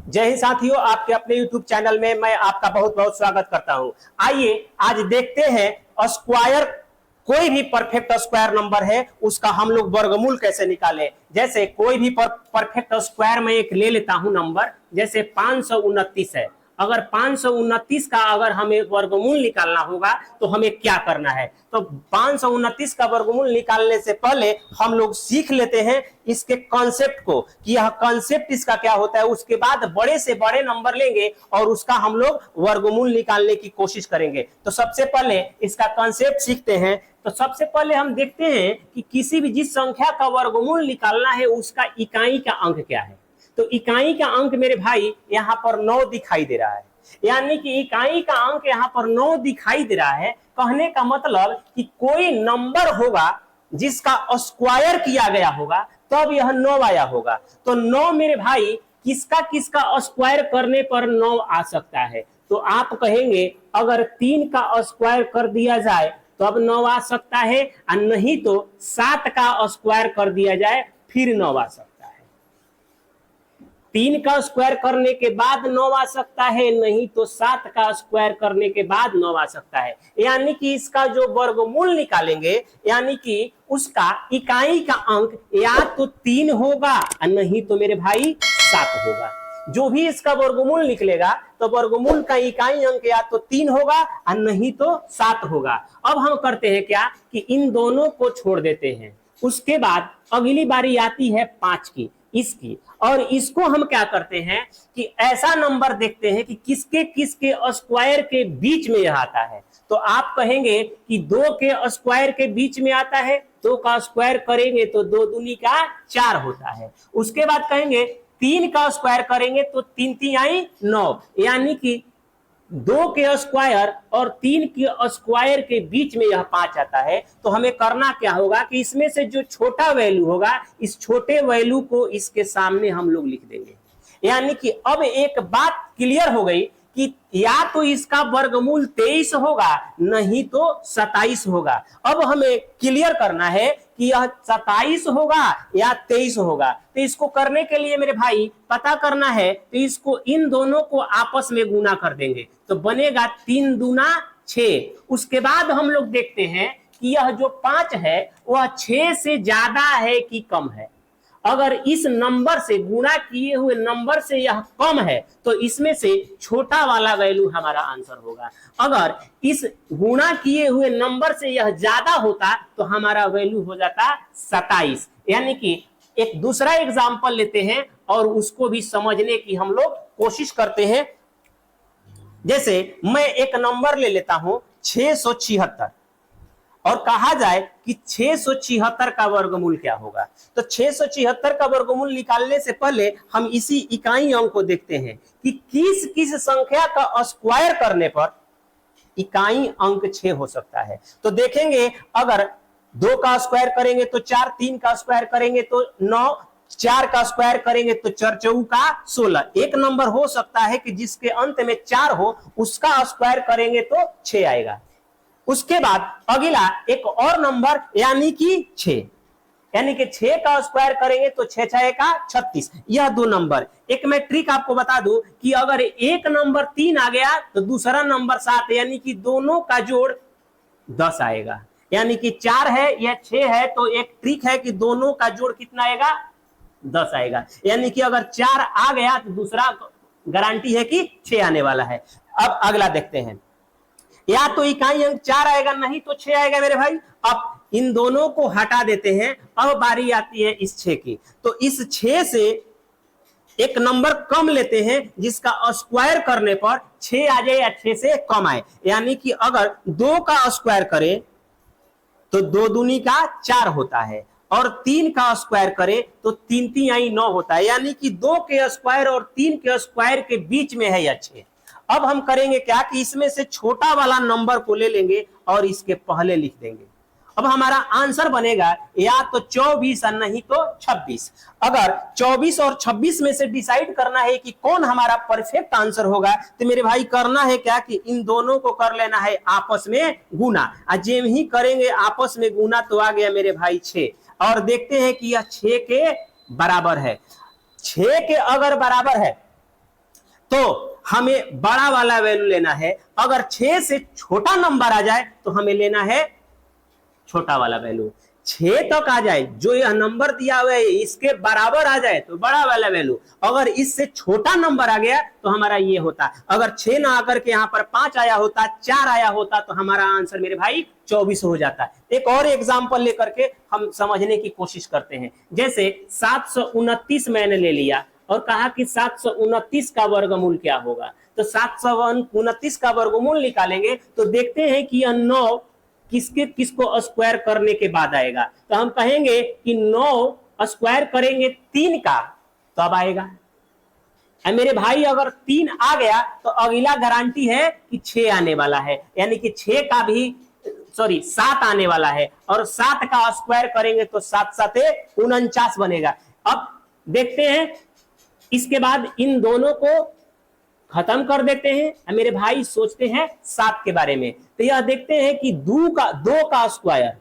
जय हिंद साथियों, आपके अपने YouTube चैनल में मैं आपका बहुत बहुत स्वागत करता हूं। आइए आज देखते हैं स्क्वायर, कोई भी परफेक्ट स्क्वायर नंबर है उसका हम लोग वर्गमूल कैसे निकालें। जैसे कोई भी परफेक्ट स्क्वायर में एक ले लेता हूं नंबर, जैसे 529 है। अगर 529 का अगर हमें वर्गमूल निकालना होगा तो हमें क्या करना है। तो 529 का वर्गमूल निकालने से पहले हम लोग सीख लेते हैं इसके कॉन्सेप्ट को कि यह कॉन्सेप्ट इसका क्या होता है। उसके बाद बड़े से बड़े नंबर लेंगे और उसका हम लोग वर्गमूल निकालने की कोशिश करेंगे। तो सबसे पहले इसका कॉन्सेप्ट सीखते हैं। तो सबसे पहले हम देखते हैं कि किसी भी जिस संख्या का वर्गमूल निकालना है उसका इकाई का अंक क्या है। तो इकाई का अंक मेरे भाई यहाँ पर 9 दिखाई दे रहा है, यानी कि इकाई का अंक यहाँ पर 9 दिखाई दे रहा है। कहने का मतलब कि कोई नंबर होगा जिसका स्क्वायर किया गया होगा तब यह 9 आया होगा। तो 9 मेरे भाई किसका किसका स्क्वायर करने पर 9 आ सकता है। तो आप कहेंगे अगर 3 का स्क्वायर कर दिया जाए तब 9 आ सकता है, और नहीं तो 7 का स्क्वायर कर दिया जाए फिर 9 आ सकता है। 3 का स्क्वायर करने के बाद 9 आ सकता है, नहीं तो 7 का स्क्वायर करने के बाद 9 आ सकता है। यानी कि इसका जो वर्गमूल निकालेंगे, यानी कि उसका इकाई का अंक या तो 3 होगा और नहीं तो मेरे भाई 7 होगा। जो भी इसका वर्गमूल निकलेगा तो वर्गमूल का इकाई अंक या तो 3 होगा और नहीं तो 7 होगा। अब हम करते हैं क्या कि इन दोनों को छोड़ देते हैं। उसके बाद अगली बारी आती है 5 की, इसकी, और इसको हम क्या करते हैं कि ऐसा नंबर देखते हैं कि किसके किसके स्क्वायर के बीच में यह आता है। तो आप कहेंगे कि 2 के स्क्वायर के बीच में आता है, 2 का स्क्वायर करेंगे तो 2 दूनी का 4 होता है। उसके बाद कहेंगे 3 का स्क्वायर करेंगे तो 3 3 आई 9, यानी कि 2 के स्क्वायर और 3 के स्क्वायर के बीच में यह 5 आता है। तो हमें करना क्या होगा कि इसमें से जो छोटा वैल्यू होगा, इस छोटे वैल्यू को इसके सामने हम लोग लिख देंगे। यानी कि अब एक बात क्लियर हो गई कि या तो इसका वर्गमूल 23 होगा नहीं तो 27 होगा। अब हमें क्लियर करना है कि यह 27 होगा या 23 होगा। तो इसको करने के लिए मेरे भाई पता करना है, तो इसको इन दोनों को आपस में गुना कर देंगे तो बनेगा 3 दूना 6। उसके बाद हम लोग देखते हैं कि यह जो 5 है वह 6 से ज्यादा है कि कम है। अगर इस नंबर से गुणा किए हुए नंबर से यह कम है तो इसमें से छोटा वाला वैल्यू हमारा आंसर होगा। अगर इस गुणा किए हुए नंबर से यह ज्यादा होता तो हमारा वैल्यू हो जाता 27। यानी कि एक दूसरा एग्जांपल लेते हैं और उसको भी समझने की हम लोग कोशिश करते हैं। जैसे मैं एक नंबर ले लेता हूं 676 और कहा जाए कि 676 का वर्गमूल क्या होगा। तो 676 का वर्गमूल निकालने से पहले हम इसी इकाई अंक को देखते हैं कि किस किस संख्या का स्क्वायर करने पर इकाई अंक 6 हो सकता है। तो देखेंगे अगर 2 का स्क्वायर करेंगे तो 4, 3 का स्क्वायर करेंगे तो 9, 4 का स्क्वायर करेंगे तो 4 चौका का 16। एक नंबर हो सकता है कि जिसके अंत में 4 हो, उसका स्क्वायर करेंगे तो 6 आएगा। उसके बाद अगला एक और नंबर यानी कि 6, यानी कि 6 का स्क्वायर करेंगे तो 6 6 का 36। यह 2 नंबर। एक मैं ट्रिक आपको बता दूं कि अगर एक नंबर 3 आ गया तो दूसरा नंबर 7, यानी कि दोनों का जोड़ 10 आएगा। यानी कि 4 है या 6 है तो एक ट्रिक है कि दोनों का जोड़ कितना आएगा, 10 आएगा। यानी कि अगर 4 आ गया तो दूसरा गारंटी है कि 6 आने वाला है। अब अगला देखते हैं, या तो इकाई अंक 4 आएगा नहीं तो 6 आएगा मेरे भाई। अब इन दोनों को हटा देते हैं। अब बारी आती है इस 6 की। तो इस 6 से एक नंबर कम लेते हैं जिसका स्क्वायर करने पर 6 आ जाए या 6 से कम आए। यानी कि अगर 2 का स्क्वायर करें तो 2 दूनी का 4 होता है, और 3 का स्क्वायर करे तो 3 3 आई 9 होता है। यानी कि 2 के स्क्वायर और 3 के स्क्वायर के बीच में है यह 6। अब हम करेंगे क्या कि इसमें से छोटा वाला नंबर को ले लेंगे और इसके पहले लिख देंगे। अब हमारा आंसर बनेगा या तो 24 और नहीं तो 26। अगर 24 और 26 में से डिसाइड करना है कि कौन हमारा परफेक्ट आंसर होगा तो मेरे भाई करना है क्या कि इन दोनों को कर लेना है आपस में गुना। जेम ही करेंगे आपस में गुना तो आ गया मेरे भाई 6। और देखते हैं कि यह 6 के बराबर है। 6 के अगर बराबर है तो हमें बड़ा वाला वैल्यू लेना है। अगर 6 से छोटा नंबर आ जाए तो हमें लेना है छोटा वाला वैल्यू। 6 तक आ जाए, जो यह नंबर दिया हुआ है इसके बराबर आ जाए तो बड़ा वाला वैल्यू, अगर इससे छोटा नंबर आ गया तो हमारा ये होता। अगर 6 ना आकर के यहाँ पर 5 आया होता, 4 आया होता, तो हमारा आंसर मेरे भाई 24 हो जाता। एक और एग्जांपल लेकर के हम समझने की कोशिश करते हैं। जैसे 729 मैंने ले लिया और कहा कि 729 का वर्गमूल क्या होगा, तो 729 का वर्गमूल निकालेंगे तो देखते हैं कि यह 9 किसको स्क्वायर करने के बाद आएगा। तो हम कहेंगे कि 9 स्क्वायर करेंगे 3 का तब आएगा। मेरे भाई अगर 3 आ गया तो अगला गारंटी है कि 6 आने वाला है, यानी कि 6 का भी 7 आने वाला है, और 7 का स्क्वायर करेंगे तो 7 7 49 बनेगा। अब देखते हैं, इसके बाद इन दोनों को खत्म कर देते हैं। मेरे भाई सोचते हैं 7 के बारे में, तो यह देखते हैं कि 2 का स्क्वायर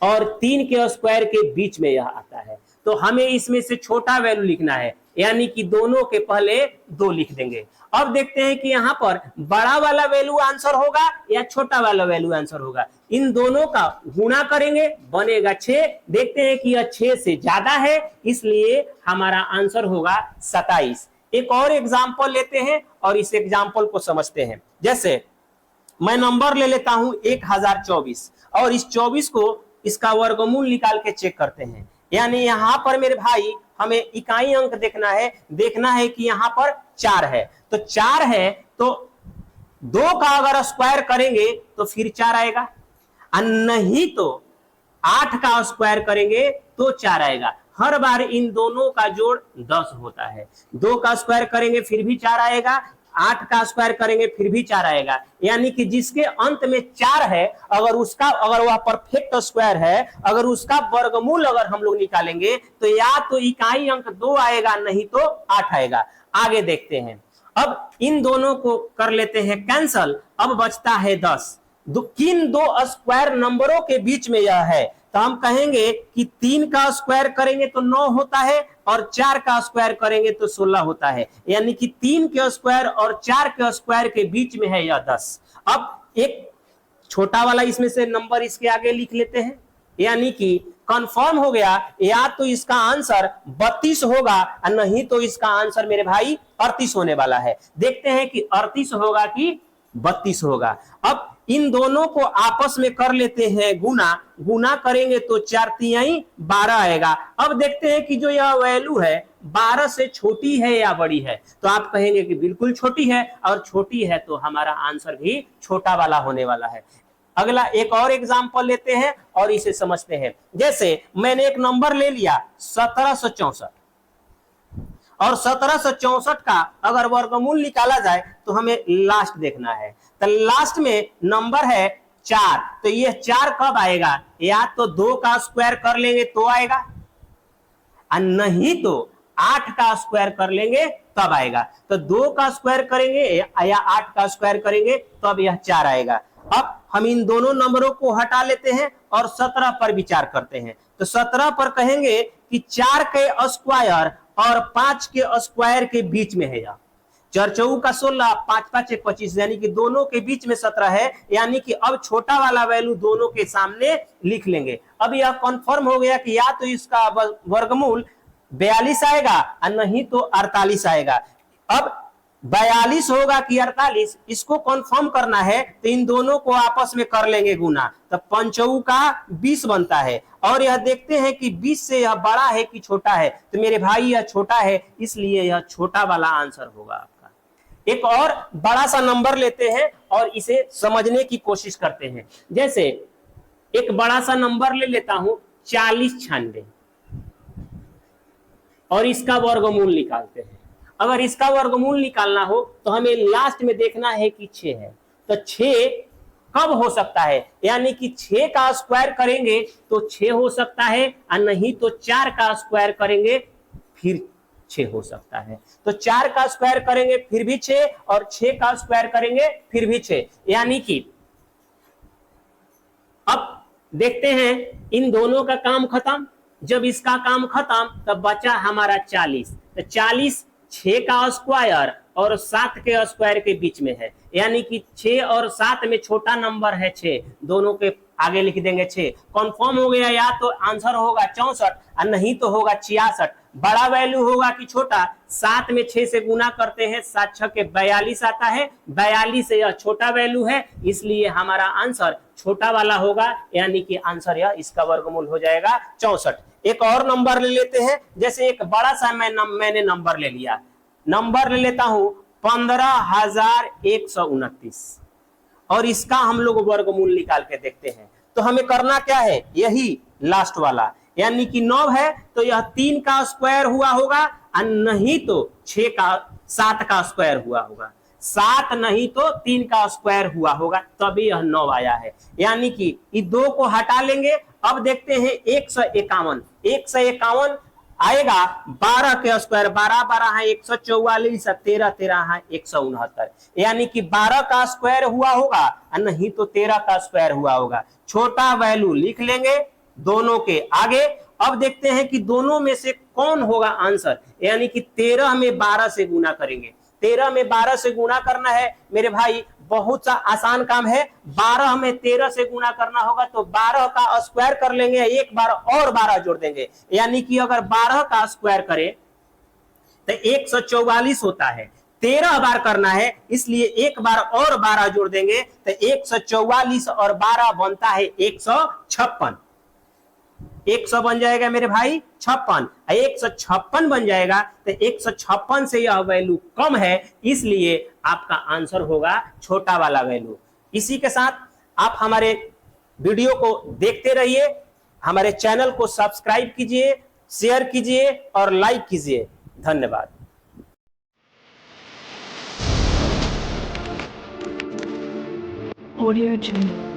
और 3 के स्क्वायर के बीच में यह आता है, तो हमें इसमें से छोटा वैल्यू लिखना है, यानी कि दोनों के पहले 2 लिख देंगे। अब देखते हैं कि यहाँ पर बड़ा वाला वैल्यू आंसर होगा या छोटा वाला वैल्यू आंसर होगा। इन दोनों का गुणा करेंगे, बनेगा 6। देखते हैं कि यह 6 से ज्यादा है, इसलिए हमारा आंसर होगा 27। एक और एग्जाम्पल लेते हैं और इस एग्जाम्पल को समझते हैं। जैसे मैं नंबर ले लेता हूं 1024 और इस 24 को इसका वर्गमूल निकाल के चेक करते हैं। यानी यहां पर मेरे भाई हमें इकाई अंक देखना है कि यहां पर 4 है, तो 4 है तो 2 का अगर स्क्वायर करेंगे तो फिर 4 आएगा, और नहीं तो 8 का स्क्वायर करेंगे तो 4 आएगा। हर बार इन दोनों का जोड़ 10 होता है। 2 का स्क्वायर करेंगे फिर भी 4 आएगा, 8 का स्क्वायर करेंगे फिर भी 4 आएगा। यानी कि जिसके अंत में 4 है, अगर वह परफेक्ट स्क्वायर है, अगर उसका वर्गमूल अगर हम लोग निकालेंगे तो या तो इकाई अंक 2 आएगा, नहीं तो 8 आएगा। आगे देखते हैं। अब इन दोनों को कर लेते हैं कैंसल। अब बचता है 10। किन 2 स्क्वायर नंबरों के बीच में यह है, तो हम कहेंगे कि 3 का स्क्वायर करेंगे तो 9 होता है और 4 का स्क्वायर करेंगे तो 16 होता है। यानी कि 3 के स्क्वायर और 4 के स्क्वायर के बीच में है यह 10। अब एक छोटा वाला इसमें से नंबर इसके आगे लिख लेते हैं, यानी कि कंफर्म हो गया, या तो इसका आंसर 32 होगा और नहीं तो इसका आंसर मेरे भाई 38 होने वाला है। देखते हैं कि 38 होगा कि 32 होगा। अब इन दोनों को आपस में कर लेते हैं गुना करेंगे तो 4 तिहाई 12 आएगा। अब देखते हैं कि जो यह वैल्यू है 12 से छोटी है या बड़ी है, तो आप कहेंगे कि बिल्कुल छोटी है, और छोटी है तो हमारा आंसर भी छोटा वाला होने वाला है। अगला एक और एग्जांपल लेते हैं और इसे समझते हैं। जैसे मैंने एक नंबर ले लिया 1764, और 1764 का अगर वर्गमूल निकाला जाए तो हमें लास्ट देखना है। तो लास्ट में नंबर है 4, तो ये 4 कब आएगा, या तो 2 का स्क्वायर कर लेंगे तो आएगा, और नहीं तो 8 का स्क्वायर कर लेंगे तब आएगा। तो 2 का स्क्वायर करेंगे या 8 का स्क्वायर करेंगे तब यह 4 आएगा। अब हम इन दोनों नंबरों को हटा लेते हैं और 17 पर विचार करते हैं। तो 17 पर कहेंगे कि 4 के स्क्वायर और 5 के स्क्वायर के बीच में है। 4 चौक का 16, 5 5 25, यानी कि दोनों के बीच में 17 है। यानी कि अब छोटा वाला वैल्यू दोनों के सामने लिख लेंगे। अब यह कंफर्म हो गया कि या तो इसका वर्गमूल 42 आएगा और नहीं तो 48 आएगा। अब 42 होगा कि 48, इसको कंफर्म करना है तो इन दोनों को आपस में कर लेंगे गुना, तो 5 का 20 बनता है। और यह देखते हैं कि 20 से यह बड़ा है कि छोटा है, तो मेरे भाई यह छोटा है, इसलिए यह छोटा वाला आंसर होगा आपका। एक और बड़ा सा नंबर लेते हैं और इसे समझने की कोशिश करते हैं। जैसे एक बड़ा सा नंबर ले लेता हूं 4096 और इसका वर्गमूल निकालते हैं। अगर इसका वर्गमूल निकालना हो तो हमें लास्ट में देखना है कि 6 है, तो 6 कब हो सकता है, यानी कि 6 का स्क्वायर करेंगे तो 6 हो सकता है, और नहीं तो 4 का स्क्वायर करेंगे फिर 6 हो सकता है। तो 4 का स्क्वायर करेंगे फिर भी 6, और 6 का स्क्वायर करेंगे फिर भी 6। यानी कि अब देखते हैं इन दोनों का काम खत्म। जब इसका काम खत्म तब बचा हमारा 40, तो 40 6 का स्क्वायर और 7 के स्क्वायर के बीच में है, यानी कि 6 और 7 में छोटा नंबर है 6, दोनों के आगे लिख देंगे 6। कन्फर्म हो गया, या तो आंसर होगा 64 और नहीं तो होगा 66। बड़ा वैल्यू होगा कि छोटा, 7 में 6 से गुना करते हैं, 7 6 के 42 आता है, 42 से यह छोटा वैल्यू है, इसलिए हमारा आंसर छोटा वाला होगा, यानी कि आंसर यह इसका वर्गमूल हो जाएगा 64। एक और नंबर ले लेते हैं, जैसे एक बड़ा सा मैंने नंबर ले लिया, नंबर ले लेता हूं 15,129 और इसका हम लोग वर्गमूल निकाल के देखते हैं। तो हमें करना क्या है, यही लास्ट वाला, यानी कि 9 है तो यह 3 का स्क्वायर हुआ होगा और नहीं तो 7 का स्क्वायर हुआ होगा, 7 नहीं तो 3 का स्क्वायर हुआ होगा, तभी यह 9 आया है। यानी कि ये 2 को हटा लेंगे। अब देखते हैं 151, 151 आएगा 12 के स्क्वायर, 12 12 है 144, 13 13 है 169, यानी कि 12 का स्क्वायर हुआ होगा और नहीं तो 13 का स्क्वायर हुआ होगा। छोटा वैल्यू लिख लेंगे दोनों के आगे। अब देखते हैं कि दोनों में से कौन होगा आंसर, यानी कि 13 में 12 से गुना करेंगे। 13 में 12 से गुना करना है मेरे भाई, बहुत सा आसान काम है। 12 में 13 से गुना करना होगा तो 12 का स्क्वायर कर लेंगे, एक बार और 12 जोड़ देंगे, यानी कि अगर 12 का स्क्वायर करें तो 144 होता है। 13 बार करना है, इसलिए एक बार और 12 जोड़ देंगे तो 144 और 12 बनता है 156। 100 बन जाएगा मेरे भाई 56, 156 बन जाएगा तो 156 से यह वैल्यू कम है, इसलिए आपका आंसर होगा छोटा वाला वैल्यू। इसी के साथ आप हमारे वीडियो को देखते रहिए, हमारे चैनल को सब्सक्राइब कीजिए, शेयर कीजिए और लाइक कीजिए। धन्यवाद। Audio Jungle.